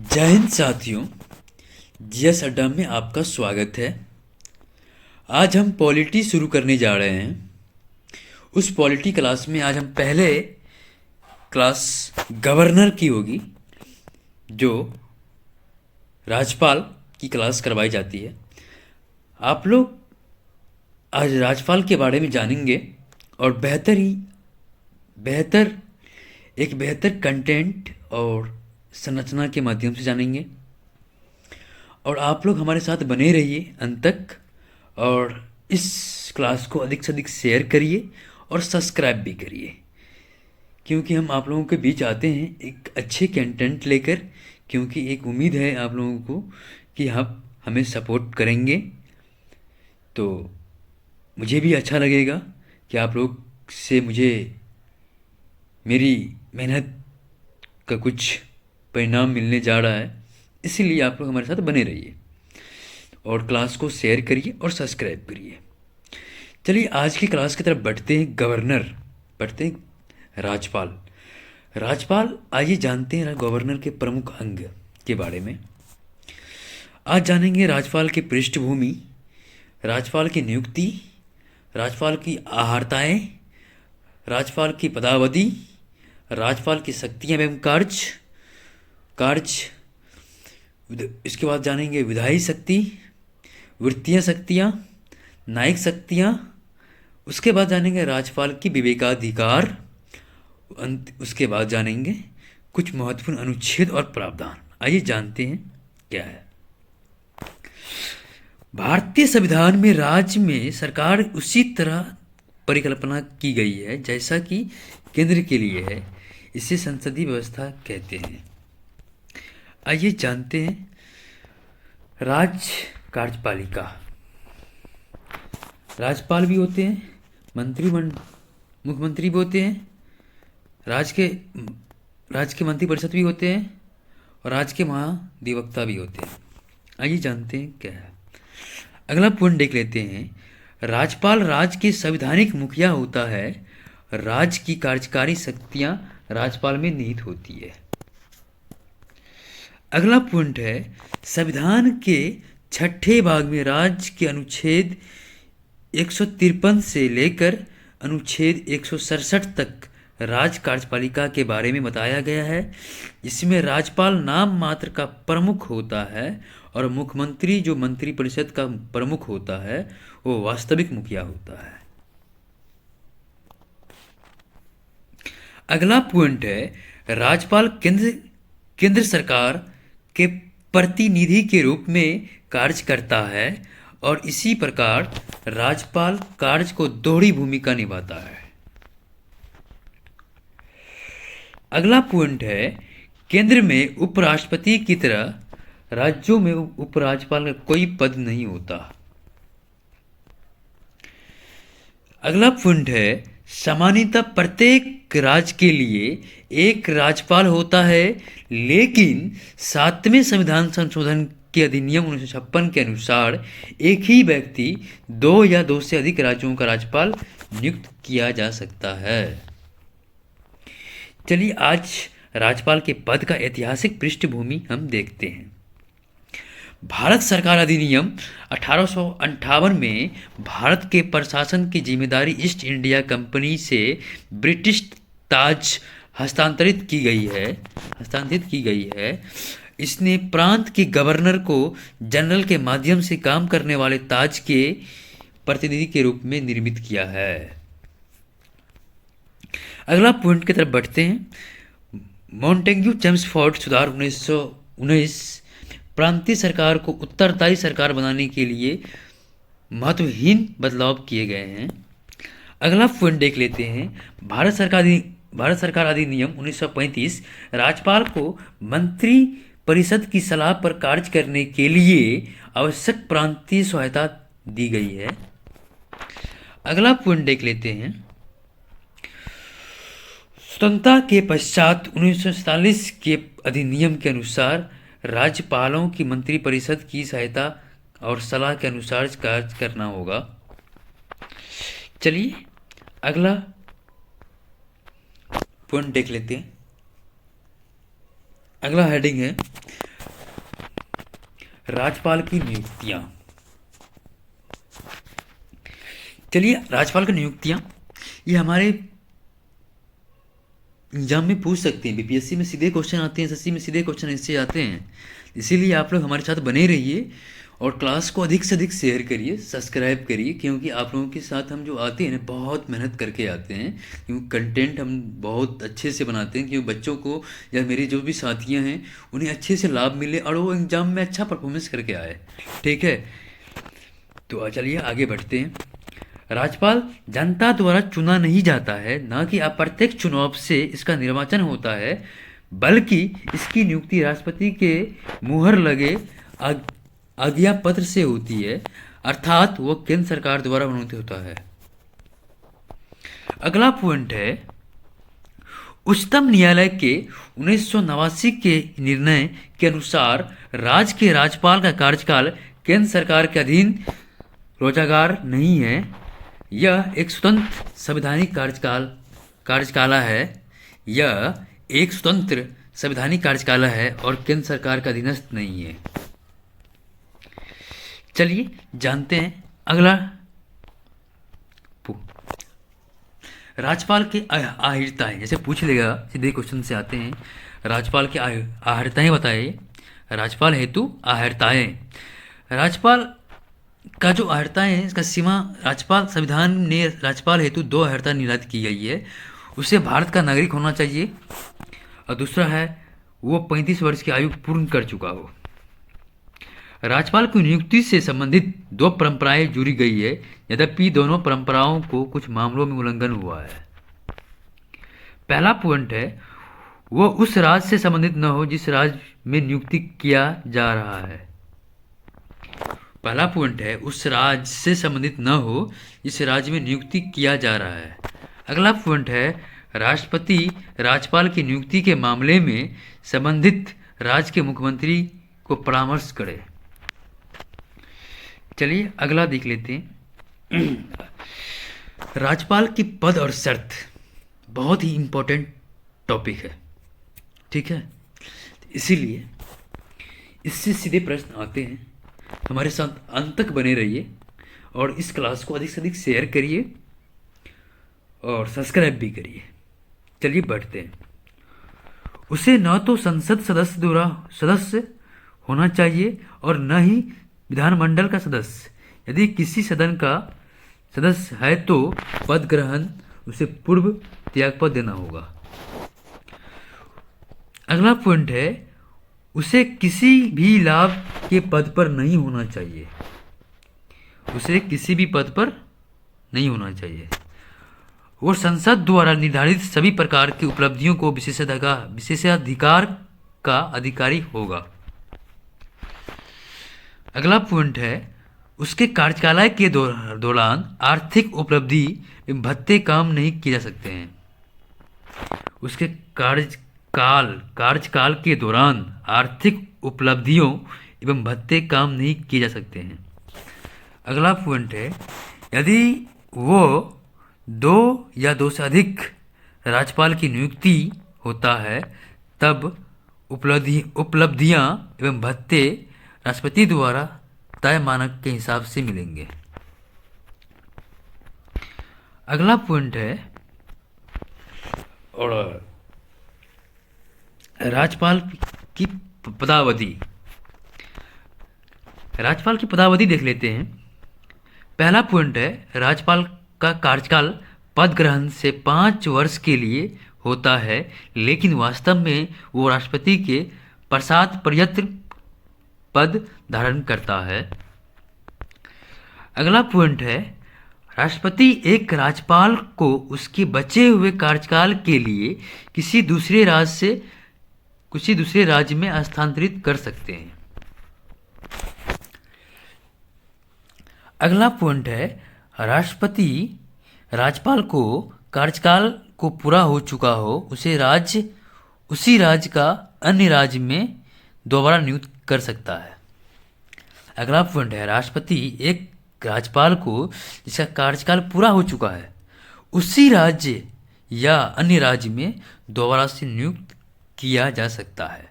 जय हिंद साथियों। जीएस अड्डा में आपका स्वागत है। आज हम पॉलिटी शुरू करने जा रहे हैं। उस पॉलिटी क्लास में आज हम पहले क्लास गवर्नर की होगी, जो राज्यपाल की क्लास करवाई जाती है। आप लोग आज राज्यपाल के बारे में जानेंगे और बेहतर एक बेहतर कंटेंट और संरचना के माध्यम से जानेंगे। और आप लोग हमारे साथ बने रहिए अंत तक, और इस क्लास को अधिक से अधिक शेयर करिए और सब्सक्राइब भी करिए, क्योंकि हम आप लोगों के बीच आते हैं एक अच्छे कंटेंट लेकर। क्योंकि एक उम्मीद है आप लोगों को कि आप हमें सपोर्ट करेंगे, तो मुझे भी अच्छा लगेगा कि आप लोग से मुझे मेरी मेहनत का कुछ परिणाम मिलने जा रहा है। इसीलिए आप लोग हमारे साथ बने रहिए और क्लास को शेयर करिए और सब्सक्राइब करिए। चलिए आज की क्लास की तरफ बढ़ते हैं। बढ़ते हैं राज्यपाल। राज्यपाल, आइए जानते हैं गवर्नर के प्रमुख अंग के बारे में। आज जानेंगे राज्यपाल की पृष्ठभूमि, राज्यपाल की नियुक्ति, राज्यपाल की अहर्ताएं, राज्यपाल की पदावधि, राज्यपाल की शक्तियां एवं कार्य। इसके बाद जानेंगे विधायी शक्ति, वृत्तीय शक्तियाँ, न्यायिक शक्तियाँ। उसके बाद जानेंगे राज्यपाल की विवेकाधिकार। उसके बाद जानेंगे कुछ महत्वपूर्ण अनुच्छेद और प्रावधान। आइए जानते हैं क्या है। भारतीय संविधान में राज्य में सरकार उसी तरह परिकल्पना की गई है जैसा कि केंद्र के लिए है। इसे संसदीय व्यवस्था कहते हैं। आइए जानते हैं राज्य कार्यपालिका। राज्यपाल भी होते हैं, मुख्यमंत्री भी होते हैं, राज्य के मंत्रिपरिषद भी होते हैं और राज्य के महाधिवक्ता भी होते हैं। आइए जानते हैं क्या है। अगला पॉइंट देख लेते हैं। राज्यपाल राज्य के संवैधानिक मुखिया होता है। राज्य की कार्यकारी शक्तियां राज्यपाल में निहित होती है। अगला पॉइंट है, संविधान के छठे भाग में राज्य के अनुच्छेद 153 से लेकर अनुच्छेद 167 तक राज्य कार्यपालिका के बारे में बताया गया है। इसमें राज्यपाल नाम मात्र का प्रमुख होता है और मुख्यमंत्री, जो मंत्रिपरिषद का प्रमुख होता है, वो वास्तविक मुखिया होता है। अगला पॉइंट है, राज्यपाल केंद्र सरकार के प्रतिनिधि के रूप में कार्य करता है और इसी प्रकार राज्यपाल कार्य को दोहरी भूमिका निभाता है। अगला पॉइंट है, केंद्र में उपराष्ट्रपति की तरह राज्यों में उपराज्यपाल का कोई पद नहीं होता। अगला पॉइंट है, सामान्यतः प्रत्येक राज्य के लिए एक राज्यपाल होता है, लेकिन 7वें संविधान संशोधन के अधिनियम 1956 के अनुसार एक ही व्यक्ति 2 या 2 से अधिक राज्यों का राज्यपाल नियुक्त किया जा सकता है। चलिए आज राज्यपाल के पद का ऐतिहासिक पृष्ठभूमि हम देखते हैं। भारत सरकार अधिनियम 1858 में भारत के प्रशासन की जिम्मेदारी ईस्ट इंडिया कंपनी से ब्रिटिश ताज हस्तांतरित की गई है। इसने प्रांत के गवर्नर को जनरल के माध्यम से काम करने वाले ताज के प्रतिनिधि के रूप में निर्मित किया है। अगला पॉइंट की तरफ बढ़ते हैं। मॉन्टेग्यू चेम्सफोर्ड सुधार 1919 प्रांतीय सरकार को उत्तरदायी सरकार बनाने के लिए महत्वहीन बदलाव किए गए हैं। अगला पॉइंट देख लेते हैं। भारत सरकार अधिनियम 1935 राज्यपाल को मंत्री परिषद की सलाह पर कार्य करने के लिए आवश्यक प्रांतीय सहायता दी गई है। अगला पॉइंट देख लेते हैं। स्वतंत्रता के पश्चात 1947 के अधिनियम के अनुसार राज्यपालों की मंत्रिपरिषद की सहायता और सलाह के अनुसार कार्य करना होगा। चलिए अगला पॉइंट देख लेते हैं। अगला हेडिंग है राज्यपाल की नियुक्तियां। चलिए, राज्यपाल की नियुक्तियां ये हमारे एग्जाम में पूछ सकते हैं। बीपीएससी में सीधे क्वेश्चन आते हैं, एसएससी में सीधे क्वेश्चन इससे आते हैं। इसीलिए आप लोग हमारे साथ बने रहिए और क्लास को अधिक से अधिक शेयर करिए, सब्सक्राइब करिए, क्योंकि आप लोगों के साथ हम जो आते हैं ना, बहुत मेहनत करके आते हैं। क्योंकि कंटेंट हम बहुत अच्छे से बनाते हैं, क्योंकि बच्चों को या मेरे जो भी साथियां हैं उन्हें अच्छे से लाभ मिले और वो एग्ज़ाम में अच्छा परफॉर्मेंस करके आए। ठीक है, तो चलिए आगे बढ़ते हैं। राज्यपाल जनता द्वारा चुना नहीं जाता है, न कि अप्रत्यक्ष चुनाव से इसका निर्वाचन होता है, बल्कि इसकी नियुक्ति राष्ट्रपति के मुहर लगे आज्ञा पत्र से होती है, अर्थात वो केंद्र सरकार द्वारा अनुमोदित होता है। अगला पॉइंट है, उच्चतम न्यायालय के 1989 के निर्णय के अनुसार राज्य के राज्यपाल का कार्यकाल केंद्र सरकार के अधीन रोजगार नहीं है। यह एक स्वतंत्र संवैधानिक कार्यकाल है। यह एक स्वतंत्र संवैधानिक कार्यकाल है और केंद्र सरकार का अधीनस्थ नहीं है। चलिए जानते हैं अगला। राज्यपाल की आहर्ताएं, जैसे पूछ लेगा, सीधे क्वेश्चन से आते हैं। राज्यपाल की आहर्ताएं बताइए। राज्यपाल हेतु आहर्ताएं। राज्यपाल का जो आहर्ताएं है, इसका सीमा राज्यपाल संविधान ने राज्यपाल हेतु 2 आहर्ता निर्धारित की गई है। उसे भारत का नागरिक होना चाहिए और दूसरा है वो 35 वर्ष की आयु पूर्ण कर चुका हो। राज्यपाल की नियुक्ति से संबंधित 2 परंपराएं जुड़ी गई है, यद्यपि दोनों परंपराओं को कुछ मामलों में उल्लंघन हुआ है। पहला पॉइंट है, वो उस राज्य से संबंधित न हो जिस राज्य में नियुक्ति किया जा रहा है। पहला पॉइंट है, उस राज्य से संबंधित न हो जिस राज्य में नियुक्ति किया जा रहा है। अगला पॉइंट है, राष्ट्रपति राज्यपाल की नियुक्ति के मामले में संबंधित राज्य के मुख्यमंत्री को परामर्श करे। चलिए अगला देख लेते हैं। राज्यपाल की पद और शर्त बहुत ही इंपॉर्टेंट टॉपिक है। ठीक है, इसीलिए इससे सीधे प्रश्न आते हैं। हमारे साथ अंत तक बने रहिए और इस क्लास को अधिक से अधिक शेयर करिए और सब्सक्राइब भी करिए। चलिए बढ़ते हैं। उसे न तो संसद सदस्य होना चाहिए और न ही विधानमंडल का सदस्य। यदि किसी सदन का सदस्य है तो पद ग्रहण उसे पूर्व त्यागपत्र देना होगा। अगला पॉइंट है, उसे किसी भी लाभ के पद पर नहीं होना चाहिए। उसे किसी भी पद पर नहीं होना चाहिए। वो संसद द्वारा निर्धारित सभी प्रकार की उपलब्धियों को विशेषाधिकार का अधिकारी होगा। अगला पॉइंट है, उसके कार्यकाल के दौरान आर्थिक उपलब्धि एवं भत्ते काम नहीं किए जा सकते हैं। उसके कार्यकाल के दौरान आर्थिक उपलब्धियों एवं भत्ते काम नहीं किए जा सकते हैं। अगला पॉइंट है, यदि वो 2 या 2 से अधिक राज्यपाल की नियुक्ति होता है तब उपलब्धियां एवं भत्ते राष्ट्रपति द्वारा तय मानक के हिसाब से मिलेंगे। अगला पॉइंट है, और राज्यपाल की पदावधि। राज्यपाल की पदावधि देख लेते हैं। पहला पॉइंट है, राज्यपाल का कार्यकाल पद ग्रहण से 5 वर्ष के लिए होता है, लेकिन वास्तव में वो राष्ट्रपति के पश्चात पर्यंत पद धारण करता है। अगला पॉइंट है, राष्ट्रपति एक राज्यपाल को उसके बचे हुए कार्यकाल के लिए किसी दूसरे राज्य में स्थानांतरित कर सकते हैं। अगला पॉइंट है, राष्ट्रपति राज्यपाल को कार्यकाल को पूरा हो चुका हो उसी राज्य का अन्य राज्य में दोबारा नियुक्त कर सकता है। अगला पॉइंट है, राष्ट्रपति एक राज्यपाल को जिसका कार्यकाल पूरा हो चुका है उसी राज्य या अन्य राज्य में दोबारा से नियुक्त किया जा सकता है।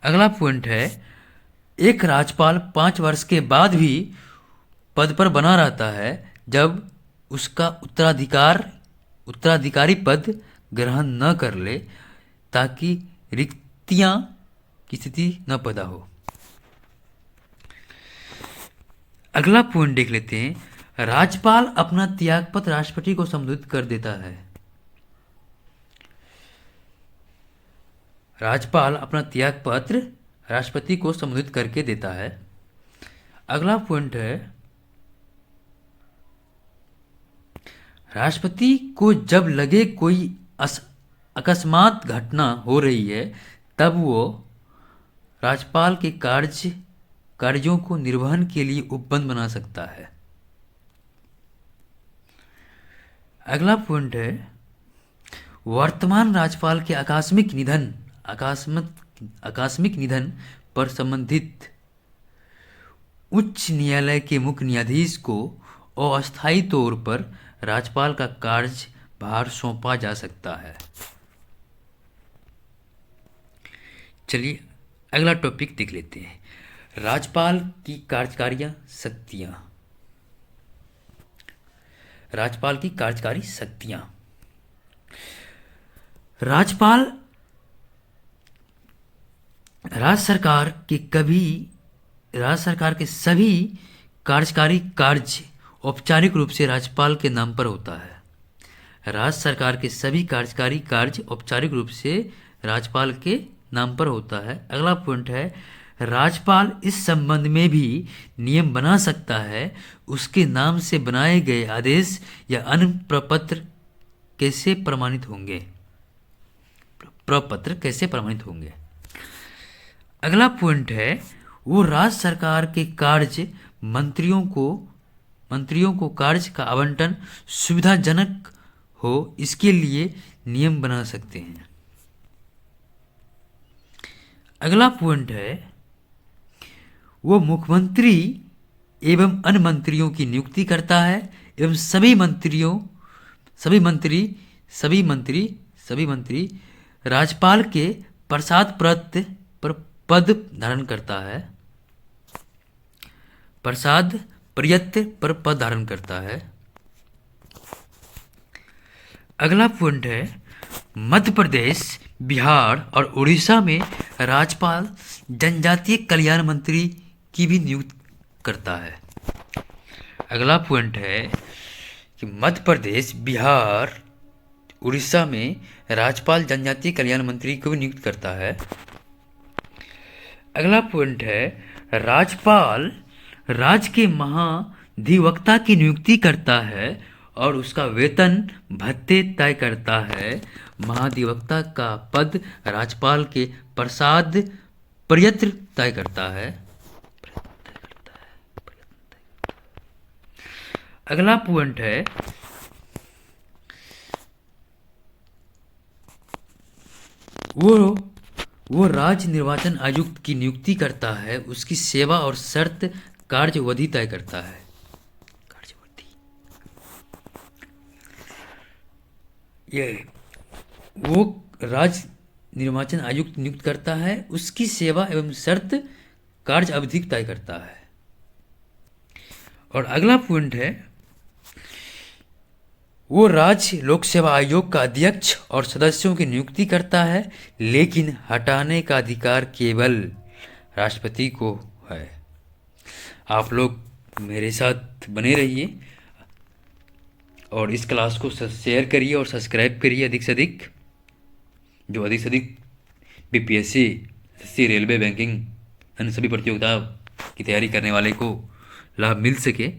अगला पॉइंट है, एक राज्यपाल 5 वर्ष के बाद भी पद पर बना रहता है जब उसका उत्तराधिकारी पद ग्रहण न कर ले, ताकि रिक्तियां की स्थिति न पैदा हो। अगला पॉइंट देख लेते हैं। राज्यपाल अपना त्यागपत्र राष्ट्रपति को संबोधित कर देता है। राज्यपाल अपना त्यागपत्र राष्ट्रपति को संबोधित करके देता है। अगला पॉइंट है, राष्ट्रपति को जब लगे कोई अकस्मात घटना हो रही है, तब वो राज्यपाल के कार्यों को निर्वहन के लिए उपबंध बना सकता है। अगला पॉइंट है, वर्तमान राज्यपाल के आकस्मिक निधन पर संबंधित उच्च न्यायालय के मुख्य न्यायाधीश को अस्थायी तौर पर राज्यपाल का कार्यभार सौंपा जा सकता है। चलिए अगला टॉपिक देख लेते हैं, राज्यपाल की कार्यकारी शक्तियां। राज्यपाल की कार्यकारी शक्तियां। राज्यपाल राज्य सरकार के सभी कार्यकारी कार्य औपचारिक रूप से राज्यपाल के नाम पर होता है। राज्य सरकार के सभी कार्यकारी कार्य औपचारिक रूप से राज्यपाल के नाम पर होता है। अगला पॉइंट है, राज्यपाल इस संबंध में भी नियम बना सकता है। उसके नाम से बनाए गए आदेश या अन्य प्रपत्र कैसे प्रमाणित होंगे। अगला पॉइंट है, वो राज्य सरकार के कार्य मंत्रियों को कार्य का आवंटन सुविधाजनक हो, इसके लिए नियम बना सकते हैं। अगला पॉइंट है, वो मुख्यमंत्री एवं अन्य मंत्रियों की नियुक्ति करता है एवं सभी मंत्री राज्यपाल के प्रसाद पत्र पर पद धारण करता है। प्रसाद प्रयत्न पर पद धारण करता है। अगला पॉइंट है, मध्य प्रदेश, बिहार और उड़ीसा में राज्यपाल जनजातीय कल्याण मंत्री की भी नियुक्ति करता है। अगला पॉइंट है कि मध्य प्रदेश, बिहार, उड़ीसा में राज्यपाल जनजातीय कल्याण मंत्री को भी नियुक्त करता है। अगला पॉइंट है, राज्यपाल राज्य के महाधिवक्ता की नियुक्ति करता है और उसका वेतन भत्ते तय करता है। महाधिवक्ता का पद राज्यपाल के प्रसाद प्रयत्न तय करता है। अगला पॉइंट है, वो राज्य निर्वाचन आयुक्त की नियुक्ति करता है, उसकी सेवा और शर्त कार्यवधि तय करता है। वो राज्य निर्वाचन आयुक्त नियुक्त करता है, उसकी सेवा एवं शर्त कार्य अवधि तय करता है। और अगला पॉइंट है, वो राज्य लोक सेवा आयोग का अध्यक्ष और सदस्यों की नियुक्ति करता है, लेकिन हटाने का अधिकार केवल राष्ट्रपति को है। आप लोग मेरे साथ बने रहिए और इस क्लास को शेयर करिए और सब्सक्राइब करिए अधिक से अधिक, जो अधिक से अधिक बीपीएससी, एसएससी, रेलवे, बैंकिंग, अन्य सभी प्रतियोगिता की तैयारी करने वाले को लाभ मिल सके।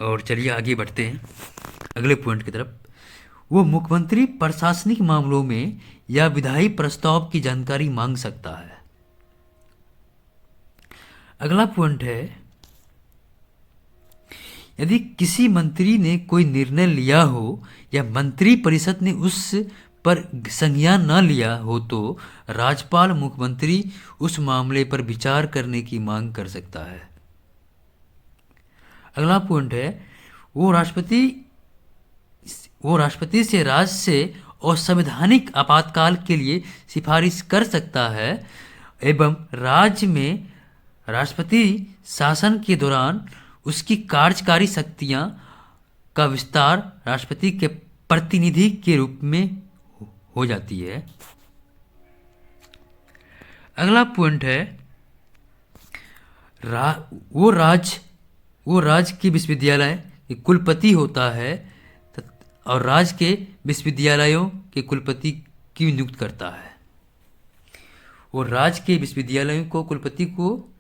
और चलिए आगे बढ़ते हैं अगले पॉइंट की तरफ। वो मुख्यमंत्री प्रशासनिक मामलों में या विधायी प्रस्ताव की जानकारी मांग सकता है। अगला पॉइंट है, यदि किसी मंत्री ने कोई निर्णय लिया हो या मंत्री परिषद ने उस पर संज्ञान न लिया हो, तो राज्यपाल मुख्यमंत्री उस मामले पर विचार करने की मांग कर सकता है। अगला पॉइंट है, वो राष्ट्रपति से राज्य से असंवैधानिक आपातकाल के लिए सिफारिश कर सकता है एवं राज्य में राष्ट्रपति शासन के दौरान उसकी कार्यकारी शक्तियां का विस्तार राष्ट्रपति के प्रतिनिधि के रूप में हो जाती है। अगला पॉइंट है वो राज्य के विश्वविद्यालय के कुलपति होता है और राज्य के विश्वविद्यालयों के कुलपति की नियुक्त करता है। वो राज्य के विश्वविद्यालयों को कुलपति को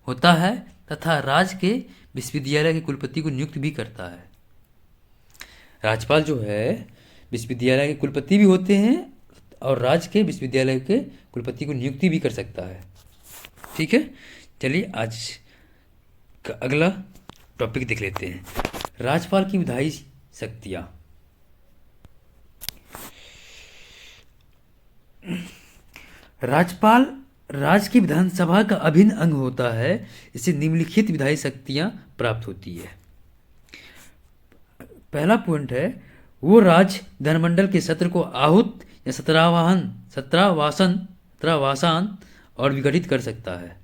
होता है तथा राज्य के विश्वविद्यालय के कुलपति को नियुक्त भी करता है। राज्यपाल जो है विश्वविद्यालय के कुलपति भी होते हैं और राज्य के विश्वविद्यालय के कुलपति को नियुक्ति भी कर सकता है। ठीक है, चलिए आज का अगला टॉपिक देख लेते हैं, राज्यपाल की विधायी शक्तियाँ। राज्यपाल राज्य की विधानसभा का अभिन्न अंग होता है, इसे निम्नलिखित विधायी शक्तियाँ प्राप्त होती है। पहला पॉइंट है वो राज्य विधानमंडल के सत्र को आहूत या सत्रावासान और विघटित कर सकता है।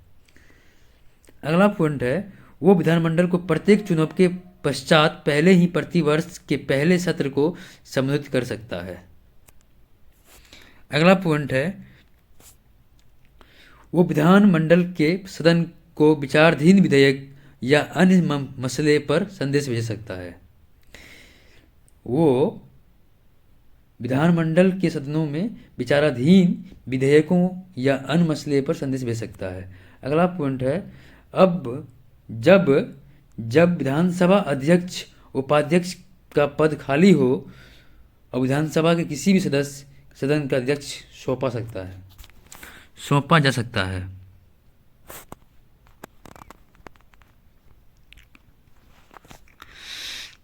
अगला पॉइंट है वो विधानमंडल को प्रत्येक चुनाव के पश्चात पहले ही प्रतिवर्ष के पहले सत्र को संबोधित कर सकता है। अगला पॉइंट है वो विधानमंडल के सदन को विचाराधीन विधेयक या अन्य मसले पर संदेश भेज सकता है। वो विधानमंडल के सदनों में विचाराधीन विधेयकों या अन्य मसले पर संदेश भेज सकता है। अगला पॉइंट है जब विधानसभा अध्यक्ष उपाध्यक्ष का पद खाली हो और विधानसभा के किसी भी सदस्य सदन का अध्यक्ष सौंपा जा सकता है।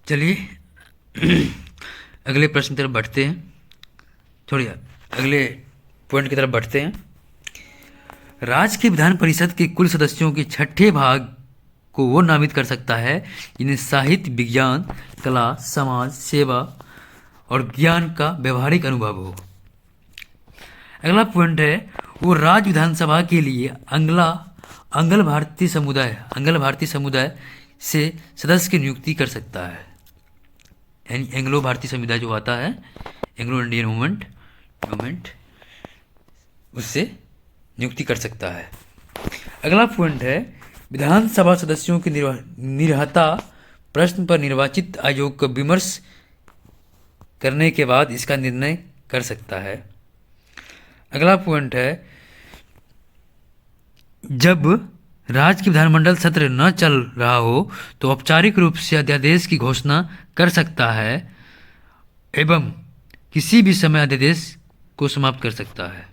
चलिए अगले प्रश्न की तरफ बढ़ते हैं, छोड़िए अगले पॉइंट की तरफ बढ़ते हैं। राज्य के विधान परिषद के कुल सदस्यों के छठे भाग को वो नामित कर सकता है जिन्हें साहित्य, विज्ञान, कला, समाज सेवा और ज्ञान का व्यवहारिक अनुभव हो। अगला पॉइंट है वो राज्य विधानसभा के लिए अंगल भारतीय समुदाय से सदस्य की नियुक्ति कर सकता है, यानी एंग्लो भारतीय समुदाय जो आता है, एंग्लो इंडियन मूवमेंट, उससे नियुक्ति कर सकता है। अगला पॉइंट है विधानसभा सदस्यों की निर्हता प्रश्न पर निर्वाचित आयोग का विमर्श करने के बाद इसका निर्णय कर सकता है। अगला पॉइंट है जब राज्य की विधानमंडल सत्र न चल रहा हो तो औपचारिक रूप से अध्यादेश की घोषणा कर सकता है एवं किसी भी समय अध्यादेश को समाप्त कर सकता है।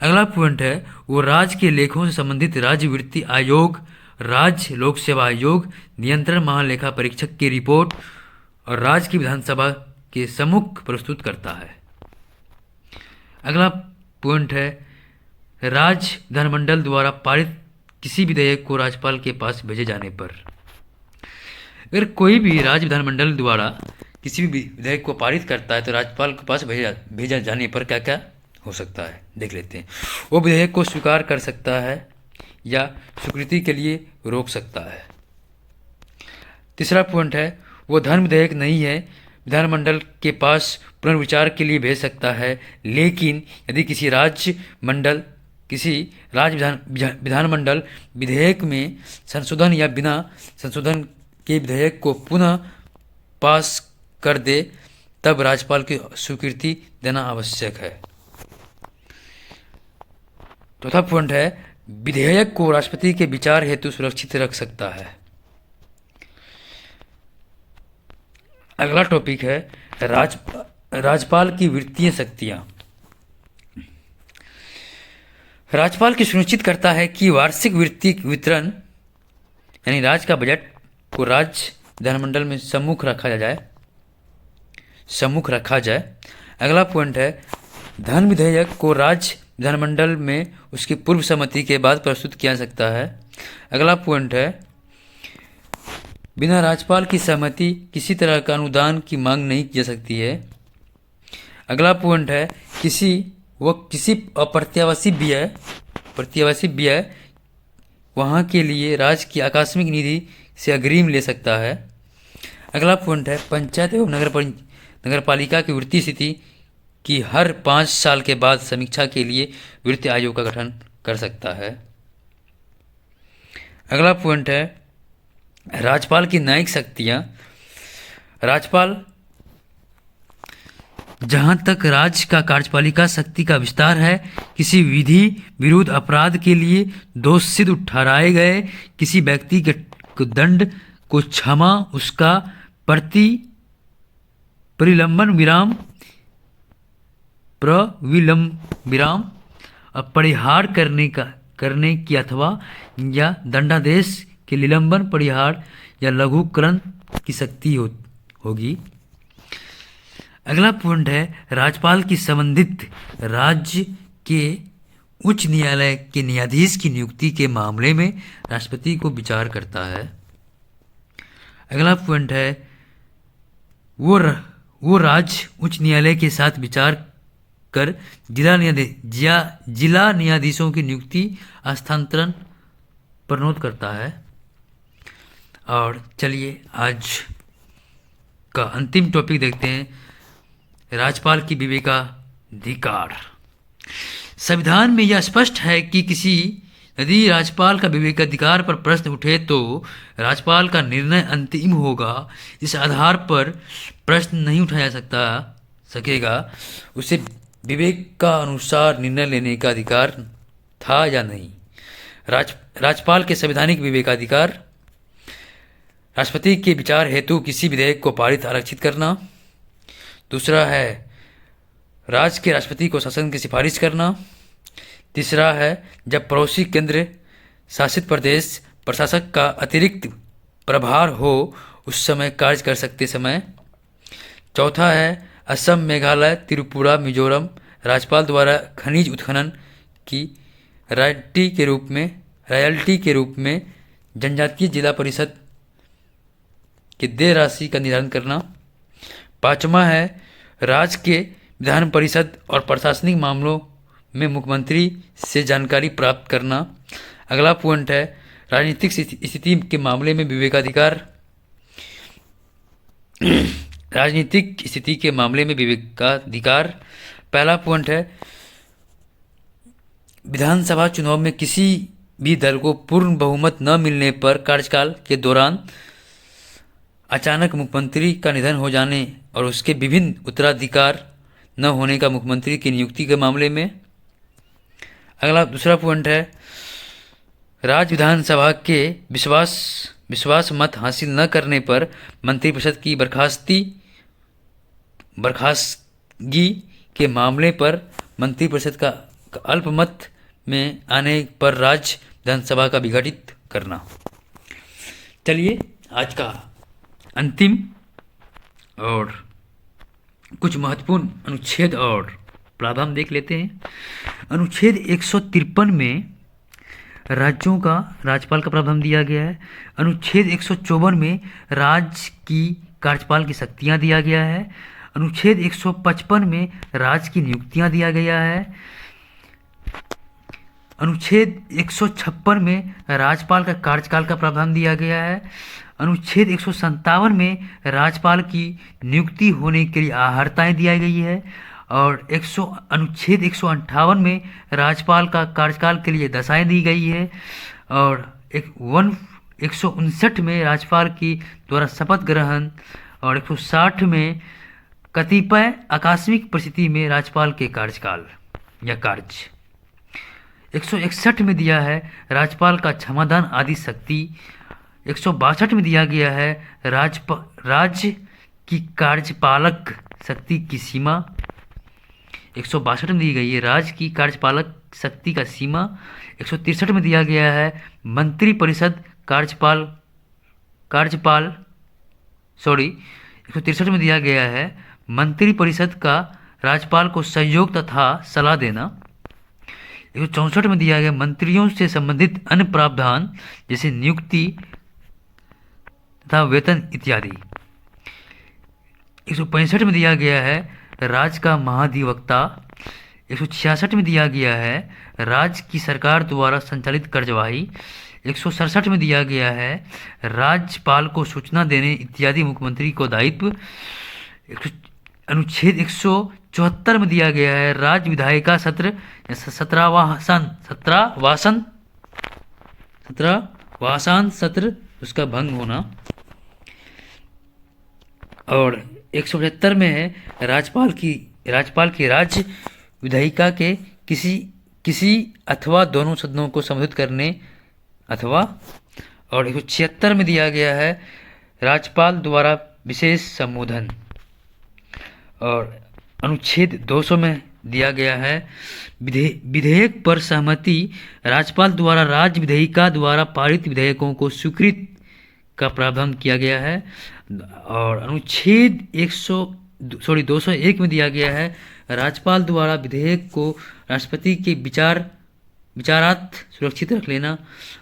अगला पॉइंट है वो राज्य के लेखों से संबंधित राज्य वित्तीय आयोग, राज्य लोक सेवा आयोग, नियंत्रण महालेखा परीक्षक की रिपोर्ट और राज्य की विधानसभा के सम्मुख प्रस्तुत करता है। अगला पॉइंट है राज्य विधानमंडल द्वारा पारित किसी विधेयक को राज्यपाल के पास भेजे जाने पर, अगर कोई भी राज्य विधानमंडल द्वारा किसी भी विधेयक को पारित करता है तो राज्यपाल के पास भेजा जाने पर क्या क्या हो सकता है देख लेते हैं। वो विधेयक को स्वीकार कर सकता है या स्वीकृति के लिए रोक सकता है। तीसरा पॉइंट है वो धर्म विधेयक नहीं है, विधानमंडल के पास पुनर्विचार के लिए भेज सकता है, लेकिन यदि किसी विधानमंडल विधेयक में संशोधन या बिना संशोधन के विधेयक को पुनः पास कर दे तब राज्यपाल की स्वीकृति देना आवश्यक है। चौथा पॉइंट है विधेयक को राष्ट्रपति के विचार हेतु सुरक्षित रख सकता है। अगला टॉपिक है राज्यपाल की वित्तीय शक्तियां। राज्यपाल की सुनिश्चित करता है कि वार्षिक वित्तीय वितरण यानी राज्य का बजट को राज्य विधानमंडल में सम्मुख रखा जाए। अगला पॉइंट है धन विधेयक को राज्य विधानमंडल में उसकी पूर्व सहमति के बाद प्रस्तुत किया जा सकता है। अगला पॉइंट है बिना राज्यपाल की सहमति किसी तरह का अनुदान की मांग नहीं की जा सकती है। अगला पॉइंट है वह किसी प्रत्यावासी व्यय वहाँ के लिए राज्य की आकस्मिक निधि से अग्रिम ले सकता है। अगला पॉइंट है पंचायत एवं नगरपालिका की वित्तीय स्थिति की हर 5 साल के बाद समीक्षा के लिए वित्त आयोग का गठन कर सकता है। अगला पॉइंट है राज्यपाल की न्यायिक शक्तियाँ। राज्यपाल जहाँ तक राज्य का कार्यपालिका शक्ति का विस्तार है, किसी विधि विरुद्ध अपराध के लिए दोष सिद्ध ठहराए गए किसी व्यक्ति के दंड को क्षमा, उसका प्रविलंब परिहार करने की अथवा या दंडादेश के निलंबन, परिहार या लघुकरण की शक्ति होगी। अगला पॉइंट है राज्यपाल की संबंधित राज्य के उच्च न्यायालय के न्यायाधीश की नियुक्ति के मामले में राष्ट्रपति को विचार करता है। अगला पॉइंट है वो राज्य उच्च न्यायालय के साथ विचार कर जिला न्यायाधीशों की नियुक्ति स्थानांतरण प्रणोद करता है। और चलिए आज का अंतिम टॉपिक देखते हैं, राज्यपाल की विवेकाधिकार। संविधान में यह स्पष्ट है कि यदि राज्यपाल का विवेकाधिकार पर प्रश्न उठे तो राज्यपाल का निर्णय अंतिम होगा। इस आधार पर प्रश्न नहीं उठाया सकेगा उसे विवेक का अनुसार निर्णय लेने का अधिकार था या नहीं। राज्यपाल के संवैधानिक विवेकाधिकार: राष्ट्रपति के विचार हेतु किसी विधेयक को पारित आरक्षित करना। दूसरा है राज्य के राष्ट्रपति को शासन की सिफारिश करना। तीसरा है जब पड़ोसी केंद्र शासित प्रदेश प्रशासक का अतिरिक्त प्रभार हो उस समय कार्य कर सकते समय। चौथा है असम, मेघालय, त्रिपुरा, मिजोरम राज्यपाल द्वारा खनिज उत्खनन की रॉयल्टी के रूप में जनजातीय जिला परिषद की देय राशि का निर्धारण करना। पांचवा है राज्य के विधान परिषद और प्रशासनिक मामलों में मुख्यमंत्री से जानकारी प्राप्त करना। अगला पॉइंट है राजनीतिक स्थिति के मामले में विवेकाधिकार। राजनीतिक स्थिति के मामले में विवेकाधिकार: पहला पॉइंट है विधानसभा चुनाव में किसी भी दल को पूर्ण बहुमत न मिलने पर कार्यकाल के दौरान अचानक मुख्यमंत्री का निधन हो जाने और उसके विभिन्न उत्तराधिकार न होने का मुख्यमंत्री की नियुक्ति के मामले में। अगला दूसरा पॉइंट है राज्य विधानसभा के विश्वास मत हासिल न करने पर मंत्रिपरिषद की बर्खास्तगी के मामले पर मंत्रिपरिषद का अल्पमत में आने पर राज्य विधानसभा का विघटित करना। चलिए आज का अंतिम और कुछ महत्वपूर्ण अनुच्छेद और प्रावधान देख लेते हैं। अनुच्छेद 153 में राज्यों का राज्यपाल का प्रावधान दिया गया है। अनुच्छेद 154 में राज्य की कार्यपाल की शक्तियां दिया गया है। अनुच्छेद 155 में राज्य की नियुक्तियां दिया गया है। अनुच्छेद 156 में राज्यपाल का कार्यकाल का प्रावधान दिया गया है। अनुच्छेद 157 में राज्यपाल की नियुक्ति होने के लिए अर्हताएं दिया गई है। और अनुच्छेद 158 में राज्यपाल का कार्यकाल के लिए दशाएं दी गई है। और 159 में राज्यपाल की द्वारा शपथ ग्रहण और 160 में कतिपय आकस्मिक परिस्थिति में राज्यपाल के कार्यकाल या कार्य। 161 में दिया है राज्यपाल का क्षमादान आदि शक्ति। 162 में दिया गया है राज्य की कार्यपालक शक्ति की सीमा। 162 में दी गई है राज्य की कार्यपालक शक्ति का सीमा। 163 में दिया गया है मंत्रिपरिषद 163 में दिया गया है मंत्रिपरिषद का राज्यपाल को सहयोग तथा सलाह देना। 164 में दिया गया मंत्रियों से संबंधित अन्य प्रावधान जैसे नियुक्ति तथा वेतन इत्यादि। 165 में दिया गया है राज्य का महाधिवक्ता। 166 में दिया गया है राज्य की सरकार द्वारा संचालित कार्यवाही। 167 में दिया गया है राज्यपाल को सूचना देने इत्यादि मुख्यमंत्री को दायित्व। अनुच्छेद 174 में दिया गया है राज्य विधायिका सत्र सत्रहवासन सत्र उसका भंग होना। और 175 में है राज्यपाल की राज्य विधायिका के किसी अथवा दोनों सदनों को संबोधित करने अथवा। और 176 में दिया गया है राज्यपाल द्वारा विशेष संबोधन। और अनुच्छेद 200 में दिया गया है विधेयक पर सहमति राज्यपाल द्वारा राज्य विधायिका द्वारा पारित विधेयकों को स्वीकृत का प्रावधान किया गया है। और अनुच्छेद 201 में दिया गया है राज्यपाल द्वारा विधेयक को राष्ट्रपति के विचारार्थ सुरक्षित रख लेना।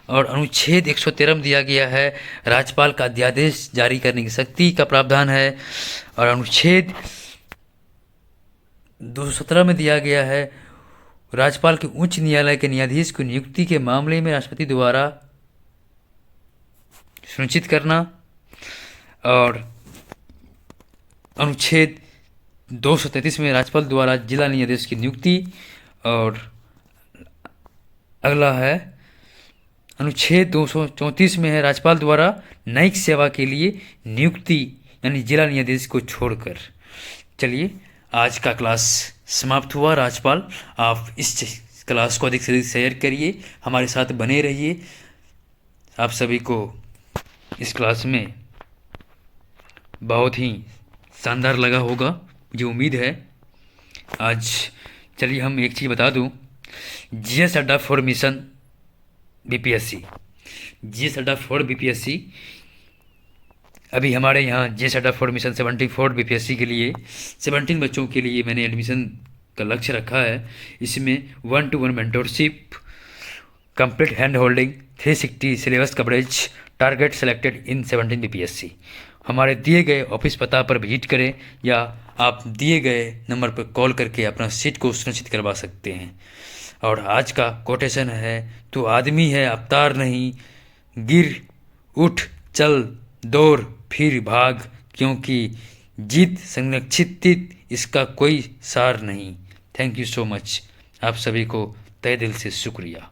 और अनुच्छेद 113 में दिया गया है राज्यपाल का अध्यादेश जारी करने की शक्ति का प्रावधान है। और अनुच्छेद 217 में दिया गया है राज्यपाल के उच्च न्यायालय के न्यायाधीश की नियुक्ति के मामले में राष्ट्रपति द्वारा सुनिश्चित करना। और अनुच्छेद 233 में राज्यपाल द्वारा जिला न्यायाधीश की नियुक्ति। और अगला है अनुच्छेद 234 में है राज्यपाल द्वारा न्यायिक सेवा के लिए नियुक्ति यानी जिला न्यायाधीश को छोड़कर। चलिए आज का क्लास समाप्त हुआ। राज्यपाल आप इस क्लास को अधिक से अधिक शेयर करिए, हमारे साथ बने रहिए। आप सभी को इस क्लास में बहुत ही शानदार लगा होगा, मुझे उम्मीद है। आज चलिए हम एक चीज़ बता दूं, जीएस अड्डा फॉर मिशन बीपीएससी, जीएस अड्डा फॉर बीपीएससी अभी हमारे यहाँ जीएस अड्डा फॉर मिशन 74 बीपीएससी के लिए 17 बच्चों के लिए मैंने एडमिशन का लक्ष्य रखा है। इसमें 1-to-1 mentorship, complete hand holding, 360 syllabus coverage, target selected in 17 BPSC. हमारे दिए गए ऑफिस पता पर विजिट करें या आप दिए गए नंबर पर कॉल करके अपना सीट को सुनिश्चित करवा सकते हैं। और आज का कोटेशन है, तू आदमी है अवतार नहीं, गिर उठ चल दौड़ फिर भाग, क्योंकि जीत संरक्षित इसका कोई सार नहीं। Thank you so much. आप सभी को तहे दिल से शुक्रिया।